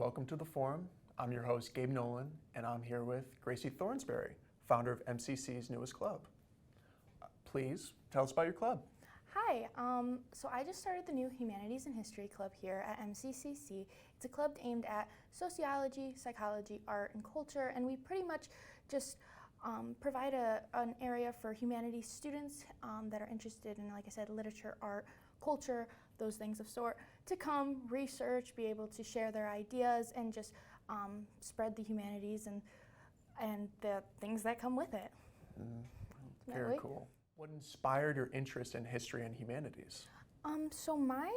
welcome to the forum. I'm your host, Gabe Nolan, and I'm here with Gracie Thornsberry, founder of MCC's newest club. Please tell us about your club. Hi, so I just started the new Humanities and History Club here at MCCC. It's a club aimed at sociology, psychology, art, and culture, and we pretty much just provide an area for humanities students that are interested in, like I said, literature, art, culture, those things of sort, to come research, be able to share their ideas, and just spread the humanities and the things that come with it. Very cool. What inspired your interest in history and humanities? So my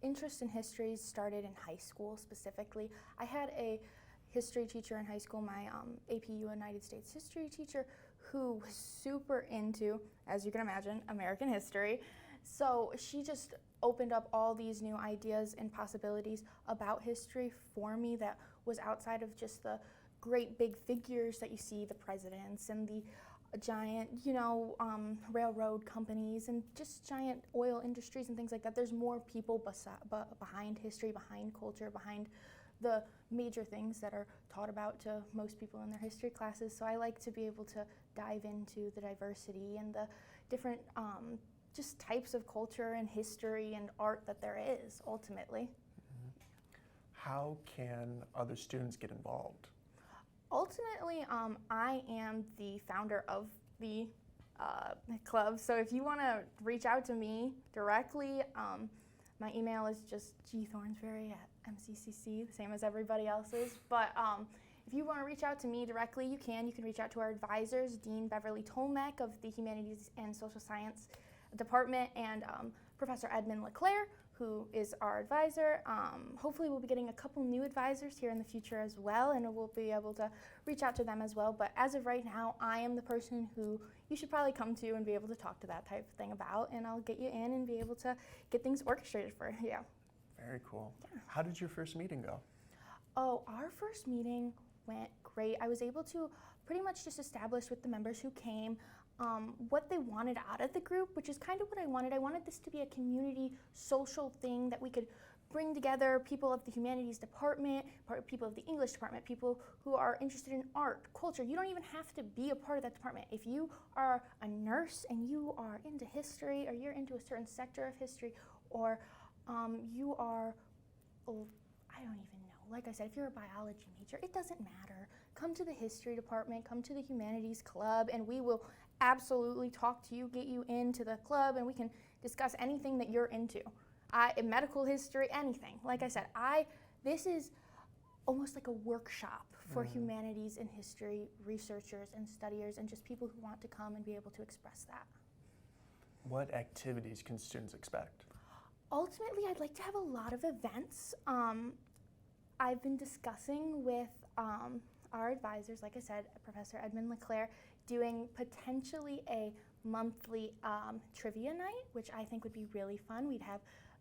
interest in history started in high school specifically. I had a history teacher in high school, my AP United States history teacher, who was super into, as you can imagine, American history. So she just opened up all these new ideas and possibilities about history for me that was outside of just the great big figures that you see, the presidents and the giant, railroad companies and just giant oil industries and things like that. There's more people behind history, behind culture, behind the major things that are taught about to most people in their history classes. So I like to be able to dive into the diversity and the different just types of culture and history and art that there is, ultimately. How can other students get involved? Ultimately, I am the founder of the club, so if you want to reach out to me directly, my email is just gthornsberry@mccc, the same as everybody else's. But if you want to reach out to me directly, you can. You can reach out to our advisors, Dean Beverly Tolmec of the Humanities and Social Science Department, and Professor Edmund LeClaire, who is our advisor. Hopefully we'll be getting a couple new advisors here in the future as well, and we'll be able to reach out to them as well. But as of right now, I am the person who you should probably come to and be able to talk to that type of thing about, and I'll get you in and be able to get things orchestrated for you. Very cool. Yeah. How did your first meeting go? Oh, our first meeting went great. I was able to pretty much just establish with the members who came what they wanted out of the group, which is kind of what I wanted. I wanted this to be a community social thing that we could bring together people of the humanities department, people of the English department, people who are interested in art, culture. You don't even have to be a part of that department. If you are a nurse and you are into history, or you're into a certain sector of history, or you are, I don't even know. Like I said, if you're a biology major, it doesn't matter. Come to the history department, come to the humanities club, and we will absolutely talk to you, get you into the club, and we can discuss anything that you're into. Medical history, anything. Like I said, this is almost like a workshop for humanities and history researchers and studiers and just people who want to come and be able to express that. What activities can students expect? Ultimately, I'd like to have a lot of events. I've been discussing with our advisors, like I said, Professor Edmund LeClaire, doing potentially a monthly trivia night, which I think would be really fun. We'd have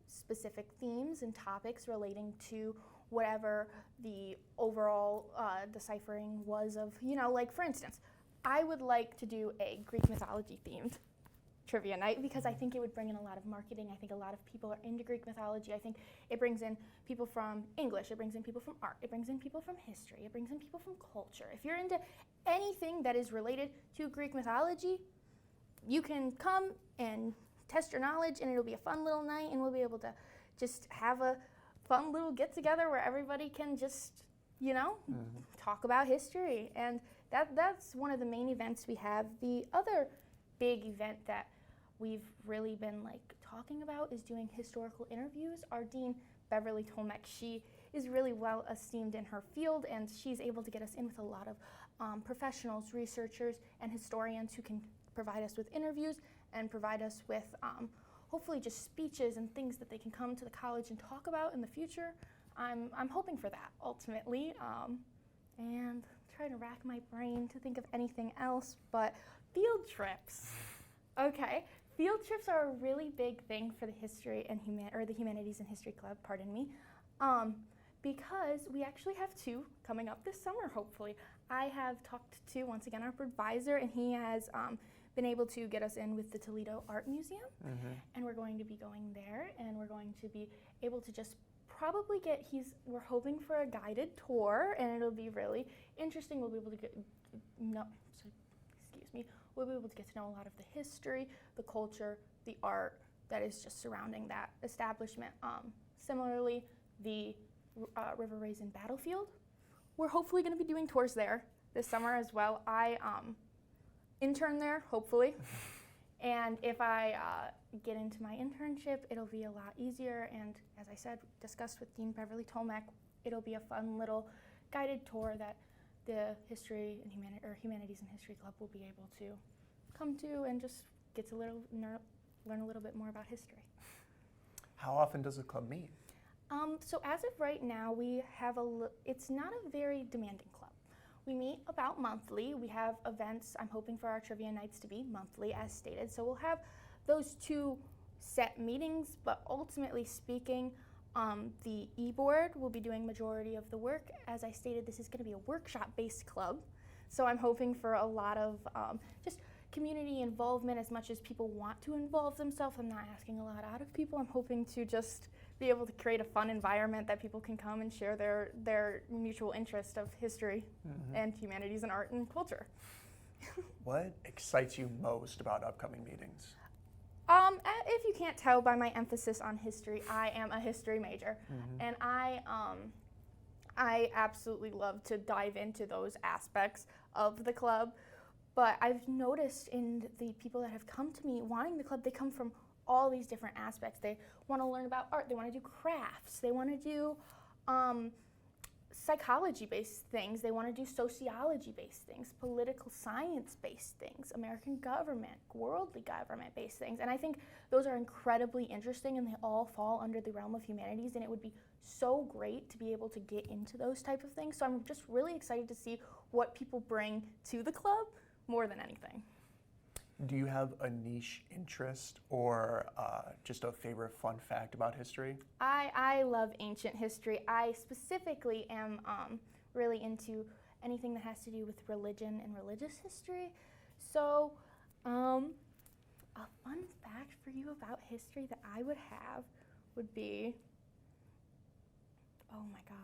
specific themes and topics relating to whatever the overall deciphering was of, like for instance, I would like to do a Greek mythology themed trivia night because I think it would bring in a lot of marketing. I think a lot of people are into Greek mythology. I think it brings in people from English, it brings in people from art, it brings in people from history, it brings in people from culture. If you're into anything that is related to Greek mythology, you can come and test your knowledge, and it'll be a fun little night, and we'll be able to just have a fun little get-together where everybody can just, talk about history. And that's one of the main events we have. The other big event that we've really been talking about is doing historical interviews. Our Dean Beverly Tolmec, she is really well esteemed in her field, and she's able to get us in with a lot of professionals, researchers, and historians who can provide us with interviews and provide us with hopefully just speeches and things that they can come to the college and talk about in the future. I'm hoping for that ultimately, and trying to rack my brain to think of anything else, but field trips. Okay, field trips are a really big thing for the history and the Humanities and History Club, pardon me, because we actually have two coming up this summer, hopefully. I have talked to, once again, our advisor, and he has been able to get us in with the Toledo Art Museum, Mm-hmm. and we're going to be going there, and we're going to be able to just probably we're hoping for a guided tour, and it'll be really interesting. We'll be able to we'll be able to get to know a lot of the history, the culture, the art that is just surrounding that establishment. Similarly, the River Raisin Battlefield, we're hopefully going to be doing tours there this summer as well. I intern there, hopefully, and if I get into my internship, it'll be a lot easier, and as I said, discussed with Dean Beverly Tomek, it'll be a fun little guided tour that the Humanities and History Club will be able to come to and just get to learn a little bit more about history. How often does the club meet? So as of right now, we have it's not a very demanding club. We meet about monthly. We have events. I'm hoping for our trivia nights to be monthly, as stated. So we'll have those 2 set meetings, but ultimately speaking, the e-board will be doing majority of the work. As I stated, this is going to be a workshop-based club, so I'm hoping for a lot of just community involvement as much as people want to involve themselves. I'm not asking a lot out of people. I'm hoping to just be able to create a fun environment that people can come and share their mutual interest of history and humanities and art and culture. What excites you most about upcoming meetings? If you can't tell by my emphasis on history, I am a history major, and I absolutely love to dive into those aspects of the club. But I've noticed in the people that have come to me wanting the club, they come from all these different aspects. They want to learn about art, they want to do crafts, they want to do psychology-based things, they want to do sociology-based things, political science-based things, American government, worldly government-based things. And I think those are incredibly interesting, and they all fall under the realm of humanities, and it would be so great to be able to get into those type of things. So I'm just really excited to see what people bring to the club more than anything. Do you have a niche interest or just a favorite fun fact about history? I love ancient history. I specifically am really into anything that has to do with religion and religious history. So a fun fact for you about history that I would have would be, oh my God.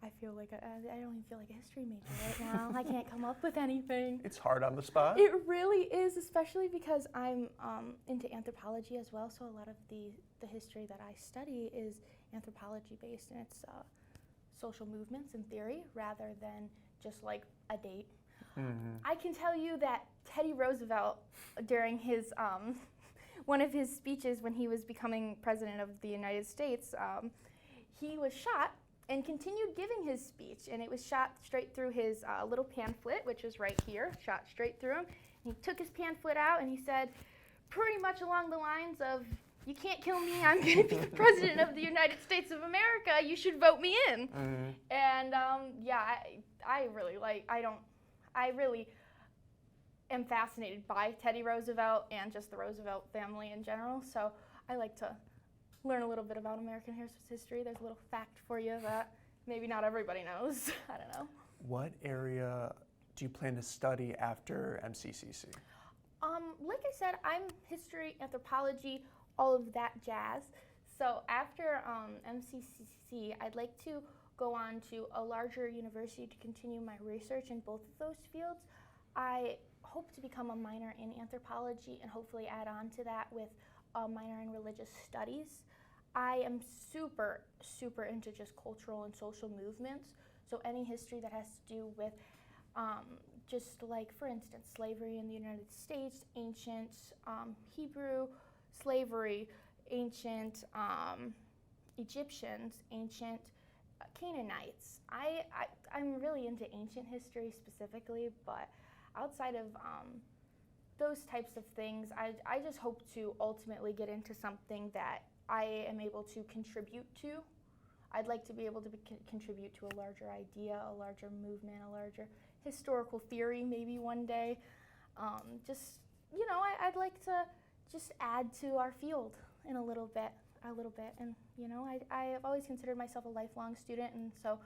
I feel like I don't even feel like a history major right now. I can't come up with anything. It's hard on the spot. It really is, especially because I'm into anthropology as well. So a lot of the history that I study is anthropology based, and it's social movements and theory rather than just like a date. I can tell you that Teddy Roosevelt, during his one of his speeches when he was becoming president of the United States, he was shot and continued giving his speech, and it was shot straight through his little pamphlet, which is right here, shot straight through him. And he took his pamphlet out and he said, pretty much along the lines of, you can't kill me, I'm gonna be the president of the United States of America, you should vote me in. And yeah, I really am fascinated by Teddy Roosevelt and just the Roosevelt family in general, so I like to learn a little bit about American history. There's a little fact for you that maybe not everybody knows. I don't know. What area do you plan to study after MCCC? Like I said, I'm history, anthropology, all of that jazz. So after MCCC, I'd like to go on to a larger university to continue my research in both of those fields. I hope to become a minor in anthropology and hopefully add on to that with a minor in religious studies. I am super, super into just cultural and social movements. So any history that has to do with just like, for instance, slavery in the United States, ancient Hebrew slavery, ancient Egyptians, ancient Canaanites. I'm really into ancient history specifically, but outside of those types of things, I just hope to ultimately get into something that I am able to contribute to. I'd like to be able to contribute to a larger idea, a larger movement, a larger historical theory maybe one day. I'd like to just add to our field in a little bit. And, I have always considered myself a lifelong student, and so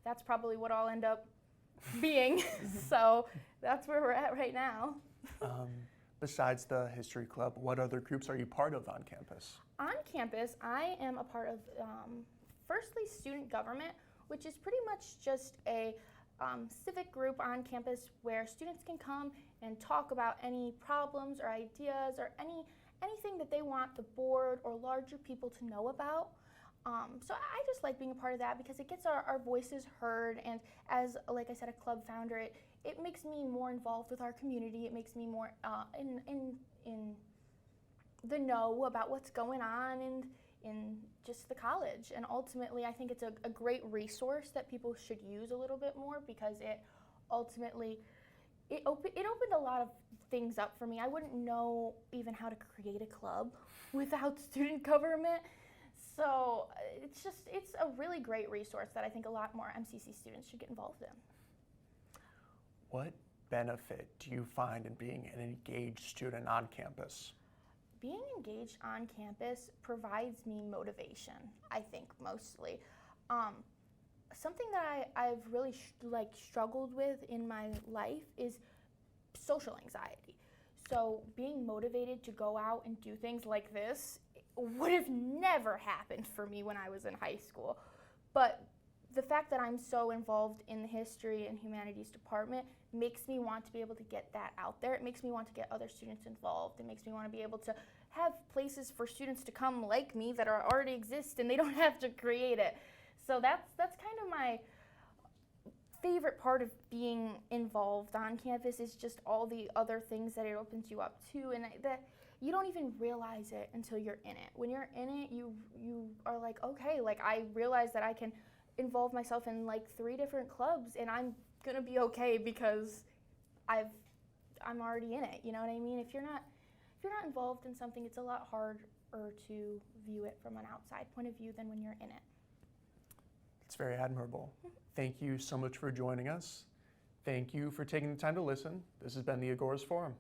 that's probably what I'll end up being. So that's where we're at right now. Besides the History Club, what other groups are you part of on campus? On campus, I am a part of, firstly, student government, which is pretty much just a civic group on campus where students can come and talk about any problems or ideas or anything that they want the board or larger people to know about. So I just like being a part of that because it gets our voices heard, and as, like I said, a club founder, it makes me more involved with our community. It makes me more in the know about what's going on in just the college. And ultimately, I think it's a great resource that people should use a little bit more because it ultimately, it opened a lot of things up for me. I wouldn't know even how to create a club without student government. So it's a really great resource that I think a lot more MCC students should get involved in. What benefit do you find in being an engaged student on campus? Being engaged on campus provides me motivation, I think, mostly. Something that I've really struggled with in my life is social anxiety. So being motivated to go out and do things like this would have never happened for me when I was in high school. But the fact that I'm so involved in the history and humanities department makes me want to be able to get that out there. It makes me want to get other students involved. It makes me want to be able to have places for students to come like me that already exist and they don't have to create it. So that's kind of my favorite part of being involved on campus, is just all the other things that it opens you up to, and that you don't even realize it until you're in it. When you're in it, you are like, okay, like I realize that I can involve myself in like 3 different clubs and I'm gonna be okay because I'm already in it. You know what I mean? If you're not involved in something, it's a lot harder to view it from an outside point of view than when you're in it. It's very admirable. Thank you so much for joining us. Thank you for taking the time to listen. This has been the Agoras Forum.